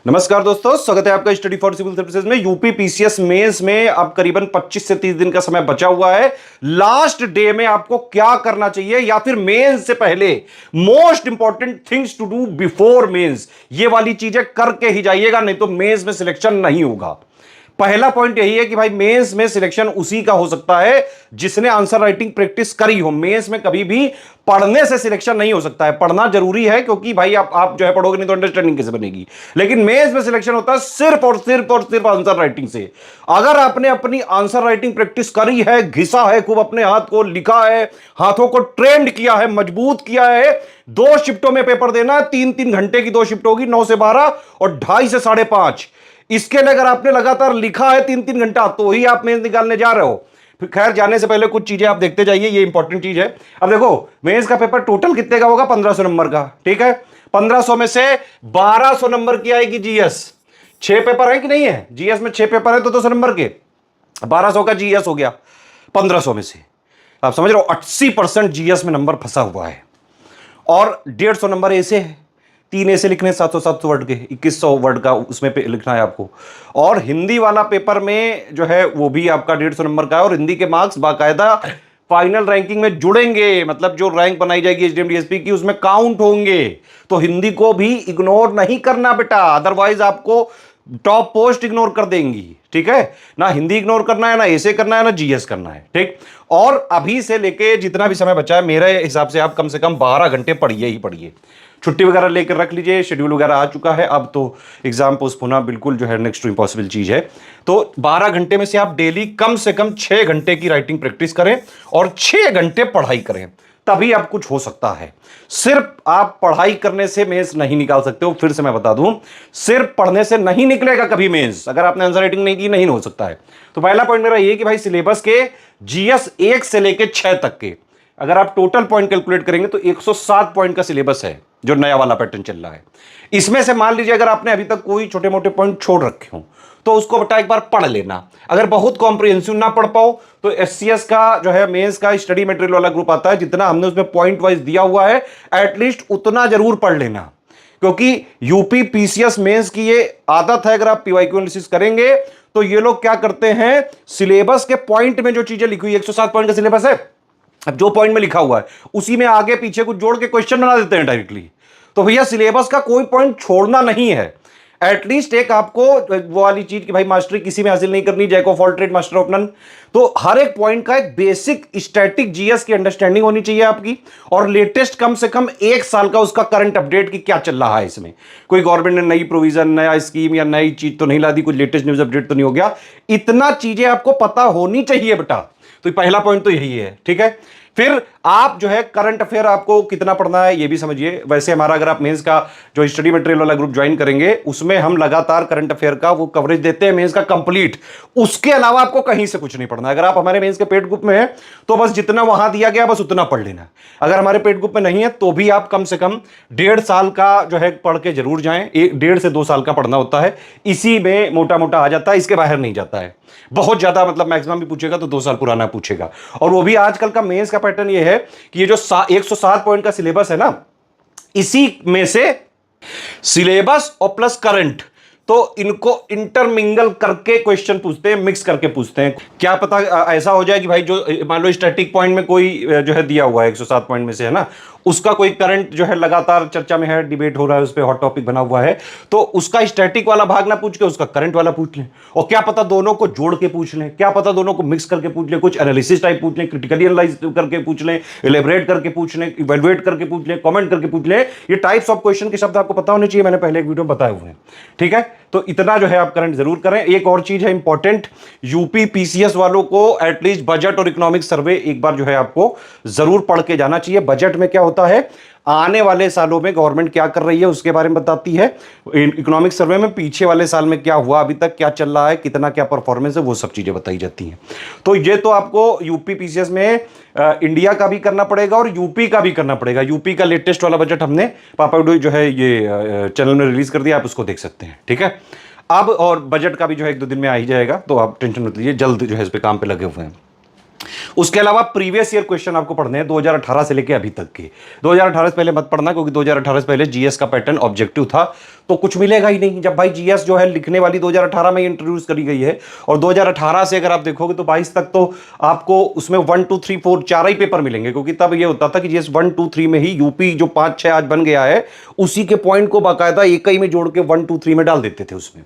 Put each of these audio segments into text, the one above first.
नमस्कार दोस्तों, स्वागत है आपका स्टडी फॉर सिविल सर्विसेज में। यूपी पीसीएस मेंस में अब करीबन 25 से 30 दिन का समय बचा हुआ है। लास्ट डे में आपको क्या करना चाहिए या फिर मेंस से पहले most important things to do before mains, ये वाली चीजें करके ही जाइएगा, नहीं तो मेंस में सिलेक्शन नहीं होगा। पहला पॉइंट यही है कि भाई मेंस में सिलेक्शन उसी का हो सकता है जिसने आंसर राइटिंग प्रैक्टिस करी हो। मेंस में कभी भी पढ़ने से सिलेक्शन नहीं हो सकता है। पढ़ना जरूरी है क्योंकि भाई आप जो है पढ़ोगे नहीं तो अंडरस्टैंडिंग कैसे बनेगी। लेकिन मेंस में सिलेक्शन होता है सिर्फ और सिर्फ और सिर्फ आंसर राइटिंग से। अगर आपने अपनी आंसर राइटिंग प्रैक्टिस करी है, घिसा है खूब अपने हाथ को, लिखा है, हाथों को ट्रेंड किया है, मजबूत किया है, 2 शिफ्टों में पेपर देना है, 3-3 घंटे की 2 शिफ्ट होगी, 9 से 12 और 2:30 से 5:30। इसके लिए अगर आपने लगातार लिखा है 3-3 घंटा तो ही आप मेंस निकालने जा रहे हो। फिर खैर, जाने से पहले कुछ चीजें आप देखते जाइए, ये इंपॉर्टेंट चीज है। अब देखो, मेंस का पेपर टोटल कितने का होगा? 1500 नंबर का। ठीक है, 1500 में से 1200 नंबर की आएगी जीएस। 6 पेपर है कि नहीं है? जीएस में 6 पेपर है तो 200 नंबर के 1200 का जीएस हो गया 1500 में से। आप समझ रहे हो, 80% जीएस में नंबर फंसा हुआ है। और 150 नंबर ऐसे है, 3 ऐसे लिखने 700 वर्ड के, 2100 वर्ड का उसमें लिखना है आपको। और हिंदी वाला पेपर में जो है वो भी आपका 150 नंबर का है। और हिंदी के मार्क्स बाकायदा फाइनल रैंकिंग में जुड़ेंगे, मतलब जो रैंक बनाई जाएगी एचडीएम डीएसपी की उसमें काउंट होंगे। तो हिंदी को भी इग्नोर नहीं करना बेटा, अदरवाइज आपको टॉप पोस्ट इग्नोर कर देंगी। ठीक है ना, हिंदी इग्नोर करना है, ना ऐसे करना है, ना जीएस करना है। ठीक, और अभी से लेके जितना भी समय बचा है मेरे हिसाब से आप कम से कम 12 घंटे पढ़िए ही पढ़िए। छुट्टी वगैरह लेकर रख लीजिए, शेड्यूल वगैरह आ चुका है। अब तो एग्जाम पोस्ट होना बिल्कुल जो है नेक्स्ट टू इम्पॉसिबल चीज है। तो 12 घंटे में से आप डेली कम से कम 6 घंटे की राइटिंग प्रैक्टिस करें और 6 घंटे पढ़ाई करें, तभी आप कुछ हो सकता है। सिर्फ आप पढ़ाई करने से मेंस नहीं निकाल सकते हो। फिर से मैं बता दूं, सिर्फ पढ़ने से नहीं निकलेगा कभी मेंस। अगर आपने आंसर राइटिंग नहीं की, नहीं हो सकता है। तो पहला पॉइंट मेरा ये कि भाई सिलेबस के जीएस 1 से लेकर 6 तक के अगर आप टोटल पॉइंट कैलकुलेट करेंगे तो 107 पॉइंट का सिलेबस है जो नया वाला पैटर्न चल रहा है। इसमें से मान लीजिए अगर आपने अभी तक कोई छोटे मोटे पॉइंट छोड़ रखे हो तो उसको बेटा एक बार पढ़ लेना। अगर बहुत कॉम्प्रिहेंसिव ना पढ़ पाओ तो एससीएस का जो है मेंस का स्टडी मटेरियल वाला ग्रुप आता है, जितना हमने उसमें पॉइंट वाइज दिया हुआ है एटलीस्ट उतना जरूर पढ़ लेना। क्योंकि यूपी पीसीएस मेंस की ये आदत है, अगर आप पीवाईक्यू एनालिसिस करेंगे तो ये लोग क्या करते हैं, सिलेबस के पॉइंट में जो चीजें लिखी हुई, 107 पॉइंट का सिलेबस है, अब जो पॉइंट में लिखा हुआ है उसी में आगे पीछे कुछ जोड़ के क्वेश्चन बना देते हैं डायरेक्टली। तो भैया सिलेबस का कोई पॉइंट छोड़ना नहीं है। एटलीस्ट एक आपको वो वाली चीज कि भाई मास्टरी किसी में हासिल नहीं करनी, jack of all trade master of none. तो हर एक पॉइंट का एक बेसिक स्टैटिक जीएस की अंडरस्टैंडिंग होनी चाहिए आपकी। और लेटेस्ट कम से कम 1 साल का उसका करंट अपडेट की क्या चल रहा है, इसमें कोई गवर्नमेंट ने नई प्रोविजन, नया स्कीम या नई चीज तो नहीं ला दी, कोई लेटेस्ट न्यूज अपडेट तो नहीं हो गया। इतना चीजें आपको पता होनी चाहिए बेटा। तो पहला पॉइंट तो यही है। ठीक है, फिर आप जो है करंट अफेयर आपको कितना पढ़ना है ये भी समझिए। वैसे हमारा अगर आप मेंस का जो स्टडी मटेरियल वाला ग्रुप ज्वाइन करेंगे उसमें हम लगातार करंट अफेयर का वो कवरेज देते हैं मेंस का कंप्लीट। उसके अलावा आपको कहीं से कुछ नहीं पढ़ना। अगर आप हमारे मेंस के पेड ग्रुप में हैं तो बस जितना वहां दिया गया बस उतना पढ़ लेना। अगर हमारे पेड ग्रुप में नहीं है तो भी आप कम से कम 1.5 साल का जो है पढ़ के जरूर जाएं। 1.5 से 2 साल का पढ़ना होता है, इसी में मोटा मोटा आ जाता है, इसके बाहर नहीं जाता है। बहुत ज्यादा मतलब मैक्सिमम भी पूछेगा तो 2 साल पुराना पूछेगा। और वो भी आजकल का मेंस का पैटर्न ये है कि ये जो 107 पॉइंट का सिलेबस है ना, इसी में से सिलेबस और प्लस करंट, तो इनको इंटरमिंगल करके क्वेश्चन पूछते हैं, मिक्स करके पूछते हैं। क्या पता ऐसा हो जाए कि भाई जो मान लो स्टैटिक पॉइंट में कोई जो है दिया हुआ है 107 पॉइंट में से, है ना, उसका कोई करंट जो है लगातार चर्चा में है, डिबेट हो रहा है, उस पर हॉट टॉपिक बना हुआ है, तो उसका स्टैटिक वाला भाग ना पूछ के उसका करंट वाला पूछ लें। और क्या पता दोनों को जोड़ के पूछ लें, क्या पता दोनों को मिक्स करके पूछ लें, कुछ एनालिसिस टाइप पूछ लें, क्रिटिकली एनालाइज करके पूछ लें, इलेबरेट करके पूछ लें, इवेलुएट करके पूछ लें, कमेंट करके पूछ लें। ये टाइप्स ऑफ क्वेश्चन के शब्द आपको पता होने चाहिए, मैंने पहले एक वीडियो में बताए हुए हैं। ठीक है, तो इतना जो है आप करंट जरूर करें। एक और चीज है इंपॉर्टेंट, यूपी पीसीएस वालों को एटलीस्ट बजट और इकोनॉमिक सर्वे एक बार जो है आपको जरूर पढ़ के जाना चाहिए। बजट में क्या होता है, आने वाले सालों में गवर्नमेंट क्या कर रही है उसके बारे में बताती है। इकोनॉमिक सर्वे में पीछे वाले साल में क्या हुआ, अभी तक क्या चल रहा है, कितना क्या परफॉर्मेंस है, वो सब चीजें बताई जाती हैं। तो ये तो आपको यूपी पीसीएस में इंडिया का भी करना पड़ेगा और यूपी का भी करना पड़ेगा। यूपी का लेटेस्ट वाला बजट हमने पापा जो है ये चैनल में रिलीज कर दिया, आप उसको देख सकते हैं। ठीक है, अब और बजट का भी जो है 1-2 दिन में आ ही जाएगा, तो आप टेंशन मत लीजिए, जल्द जो है इस पे काम पे लगे हुए हैं। उसके अलावा प्रीवियस ईयर क्वेश्चन आपको पढ़ने हैं 2018 से लेके अभी तक के। 2018 से पहले मत पढ़ना, क्योंकि 2018 से पहले जीएस का पैटर्न ऑब्जेक्टिव था, तो कुछ मिलेगा ही नहीं। जब भाई जीएस जो है लिखने वाली 2018 में इंट्रोड्यूस करी गई है, और 2018 से अगर आप देखोगे तो 22 तक तो आपको उसमें 1 2 3 4 4 ही पेपर मिलेंगे, क्योंकि तब ये होता था कि जीएस 1 2 3 में ही यूपी जो 5 6 आज बन गया है, उसी के पॉइंट को बाकायदा एक ही में जोड़ के 1 2 3 में डाल देते थे उसमें।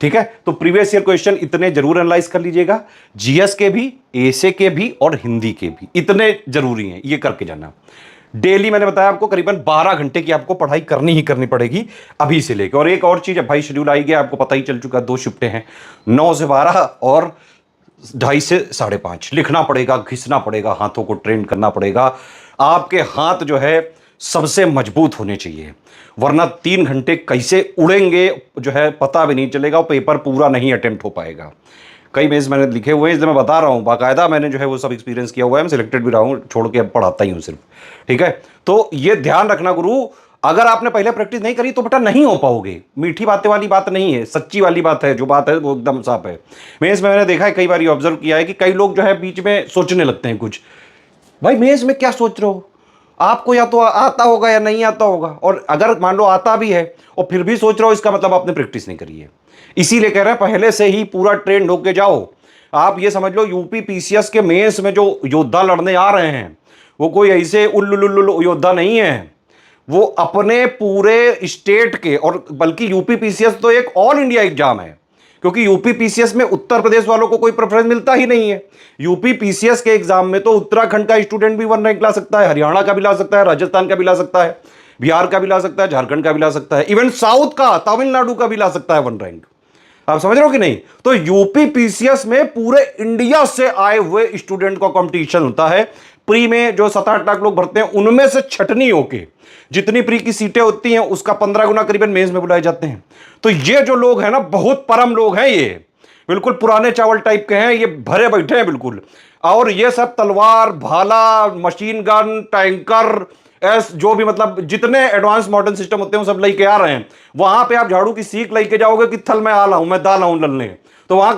ठीक है, तो प्रीवियस ईयर क्वेश्चन इतने जरूर एनालाइज कर लीजिएगा, जीएस के भी, एसे के भी और हिंदी के भी इतने जरूरी हैं, ये करके जाना। डेली मैंने बताया आपको करीबन 12 घंटे की आपको पढ़ाई करनी ही करनी पड़ेगी अभी से लेकर। और एक और चीज है भाई, शेड्यूल आई गया, आपको पता ही चल चुका, 2 शिफ्टें हैं, 9 से 12 और 2:30 से 5:30। लिखना पड़ेगा, घिसना पड़ेगा, हाथों को ट्रेन करना पड़ेगा। आपके हाथ जो है सबसे मजबूत होने चाहिए, वरना 3 घंटे कैसे उड़ेंगे जो है पता भी नहीं चलेगा, और पेपर पूरा नहीं अटेम्प्ट हो पाएगा। कई मेंस मैंने लिखे हुए हैं, इसलिए मैं बता रहा हूँ, बाकायदा मैंने जो है वो सब एक्सपीरियंस किया हुआ है, मैं सिलेक्टेड भी रहा हूँ, छोड़ के अब पढ़ाता ही हूँ सिर्फ। ठीक है, तो ये ध्यान रखना गुरु, अगर आपने पहले प्रैक्टिस नहीं करी तो बेटा नहीं हो पाओगे। मीठी बातें वाली बात नहीं है, सच्ची वाली बात है, जो बात है वो एकदम साफ है। मेंस में मैंने देखा है, कई बार ऑब्जर्व किया है कि कई लोग जो है बीच में सोचने लगते हैं कुछ, भाई मेंस में क्या सोच रहे हो, आपको या तो आता होगा या नहीं आता होगा, और अगर मान लो आता भी है और फिर भी सोच रहे हो, इसका मतलब आपने प्रैक्टिस नहीं करी है। इसीलिए कह रहे हैं पहले से ही पूरा ट्रेंड होके जाओ। आप ये समझ लो, यूपी पीसीएस के मेंस में जो योद्धा लड़ने आ रहे हैं वो कोई ऐसे उल्लू योद्धा नहीं है, वो अपने पूरे स्टेट के, और बल्कि यूपी पीसीएस तो एक ऑल इंडिया एग्जाम है, क्योंकि यूपी पीसीएस में उत्तर प्रदेश वालों को कोई प्रेफरेंस मिलता ही नहीं है। यूपी पीसीएस के एग्जाम में तो उत्तराखंड का स्टूडेंट भी 1 रैंक ला सकता है, हरियाणा का भी ला सकता है, राजस्थान का भी ला सकता है, बिहार का भी ला सकता है, झारखंड का भी ला सकता है, इवन साउथ का, तमिलनाडु का भी ला सकता है 1 रैंक। आप समझ रहे हो कि नहीं? तो यूपी पीसीएस में पूरे इंडिया से आए हुए स्टूडेंट का कंपटीशन होता है। प्री में जो 7-8 लाख लोग भरते हैं, उनमें से छटनी होके जितनी प्री की सीटें होती हैं उसका 15 गुना करीबन मेंस में बुलाए जाते हैं। तो ये जो लोग हैं ना, बहुत परम लोग हैं, ये बिल्कुल पुराने चावल टाइप के हैं, ये भरे बैठे हैं बिल्कुल। और ये सब तलवार, भाला, मशीन गन, टैंकर, जो भी मतलब जितने एडवांस मॉडर्न सिस्टम होते हैं वो सब लेके आ रहे हैं। वहां पे आप झाड़ू की सीख लेके जाओगे कि थल में आला हूं मैं, दाला हूं ललने, तो वहां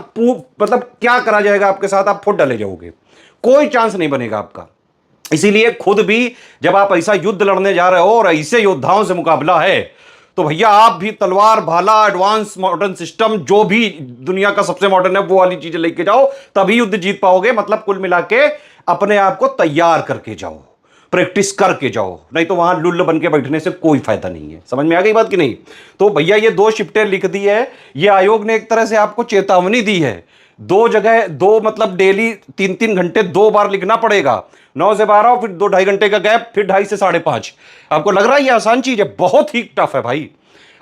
मतलब क्या करा जाएगा आपके साथ, आप फुट डाले जाओगे, कोई चांस नहीं बनेगा आपका। इसीलिए खुद भी जब आप ऐसा युद्ध लड़ने जा रहे हो और ऐसे योद्धाओं से मुकाबला है, तो भैया आप भी तलवार, भाला, एडवांस मॉडर्न सिस्टम, जो भी दुनिया का सबसे मॉडर्न है वो वाली चीजें लेके जाओ, तभी युद्ध जीत पाओगे। मतलब कुल मिला के अपने आप को तैयार करके जाओ, प्रैक्टिस करके जाओ, नहीं तो वहां लुल्ल बन के बैठने से कोई फायदा नहीं है। समझ में आ गई बात कि नहीं? तो भैया ये 2 शिफ्टें लिख दी है, ये आयोग ने एक तरह से आपको चेतावनी दी है। 2 जगह 2 मतलब डेली 3-3 घंटे 2 बार लिखना पड़ेगा, 9 से 12, फिर 2-2.5 घंटे का गैप, फिर 2:30 से 5:30। आपको लग रहा है ये आसान चीज है? बहुत ही टफ है भाई,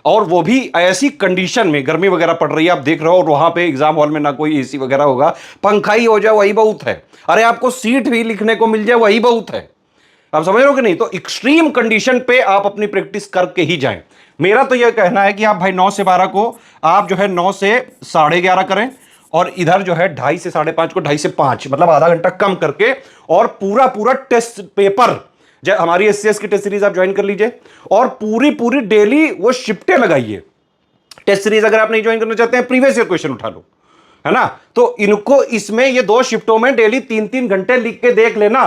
और वो भी ऐसी कंडीशन में, गर्मी वगैरह पड़ रही है, आप देख रहे हो, और वहां पे एग्जाम हॉल में ना कोई एसी वगैरह होगा, पंखा ही हो जाए वही बहुत है। अरे आपको सीट भी लिखने को मिल जाए वही बहुत है। आप समझ रहे हो कि नहीं? तो एक्सट्रीम कंडीशन पे आप अपनी प्रैक्टिस करके ही जाएं। मेरा तो यह कहना है कि आप भाई 9 से 12 को आप जो है 9 से 11:30 करें, और इधर जो है 2:30 से 5:30 को 2:30 से 5, मतलब आधा घंटा कम करके, और पूरा टेस्ट पेपर, जब हमारी एससीएस की टेस्ट सीरीज आप ज्वाइन कर लीजिए, और पूरी डेली वो शिफ्टें लगाइए। टेस्ट सीरीज अगर आप नहीं ज्वाइन करना चाहते हैं, प्रीवियस ईयर क्वेश्चन उठा लो, है ना? तो इनको इसमें ये 2 शिफ्टों में डेली 3-3 घंटे लिख के देख लेना।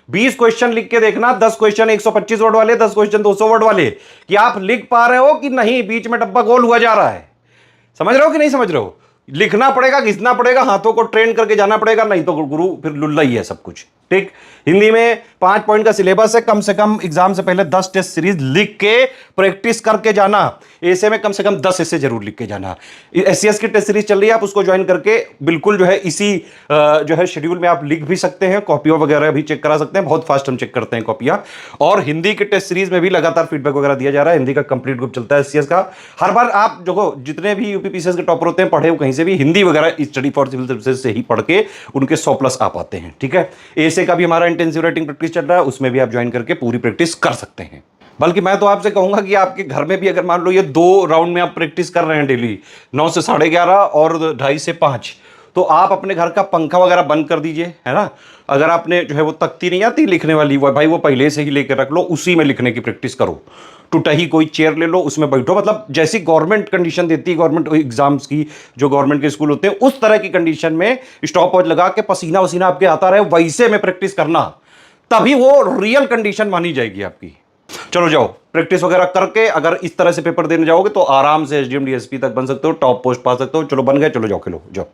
20 क्वेश्चन लिख के देखना, 10 क्वेश्चन 125 वर्ड वाले, 10 क्वेश्चन 200 वर्ड वाले, कि आप लिख पा रहे हो कि नहीं, बीच में डब्बा गोल हुआ जा रहा है। समझ रहे हो कि नहीं समझ रहे हो? लिखना पड़ेगा, घिसना पड़ेगा, हाथों को ट्रेन करके जाना पड़ेगा, नहीं तो गुरु फिर लुल्ला ही है सब कुछ। ठीक, हिंदी में 5 पॉइंट का सिलेबस है, कम से कम एग्जाम से पहले 10 टेस्ट सीरीज लिख के प्रैक्टिस करके जाना। ऐसे में कम से कम 10 ऐसे जरूर लिख के जाना। एससीएस की टेस्ट सीरीज चल रही है, आप उसको ज्वाइन करके बिल्कुल जो है इसी जो है शेड्यूल में आप लिख भी सकते हैं, कॉपियों वगैरह भी चेक करा सकते हैं, बहुत फास्ट हम चेक करते हैं कॉपियां। और हिंदी के टेस्ट सीरीज में भी लगातार फीडबैक वगैरह दिया जा रहा है, हिंदी का कंप्लीट ग्रुप चलता है एससीएस का। हर बार आप जो जितने भी यूपीपीसीएस के टॉपर होते हैं, पढ़े हो कहीं से भी, हिंदी वगैरह स्टडी फॉर सिविल सर्विसेज से ही पढ़ के उनके 100+ आ पाते हैं। ठीक है, ऐसे का भी हमारा इंटेंसिव राइटिंग प्रैक्टिस चल रहा है, उसमें भी आप ज्वाइन करके पूरी प्रैक्टिस कर सकते हैं। बल्कि मैं तो आपसे कहूंगा कि आपके घर में भी अगर मान लो ये 2 राउंड में आप प्रैक्टिस कर रहे हैं डेली, 9 से 11:30 और 2:30 से 5, तो आप अपने घर का पंखा वगैरह बंद कर दीजिए, है ना? अगर आपने जो है वो तख्ती नहीं आती लिखने वाली, वो भाई वो पहले से ही लेकर रख लो, उसी में लिखने की प्रैक्टिस करो। टूटही कोई चेयर ले लो, उसमें बैठो, मतलब जैसी गवर्नमेंट कंडीशन देती है गवर्नमेंट एग्जाम्स की, जो गवर्नमेंट के स्कूल होते हैं उस तरह की कंडीशन में स्टॉप वॉच लगा के पसीना वसीना आपके आता रहे, वैसे में प्रैक्टिस करना, तभी वो रियल कंडीशन मानी जाएगी आपकी। चलो जाओ प्रैक्टिस वगैरह करके, अगर इस तरह से पेपर देने जाओगे तो आराम से एसडीएम डीएसपी तक बन सकते हो, टॉप पोस्ट पा सकते हो। चलो बन गए, चलो जाओ खेलो जाओ।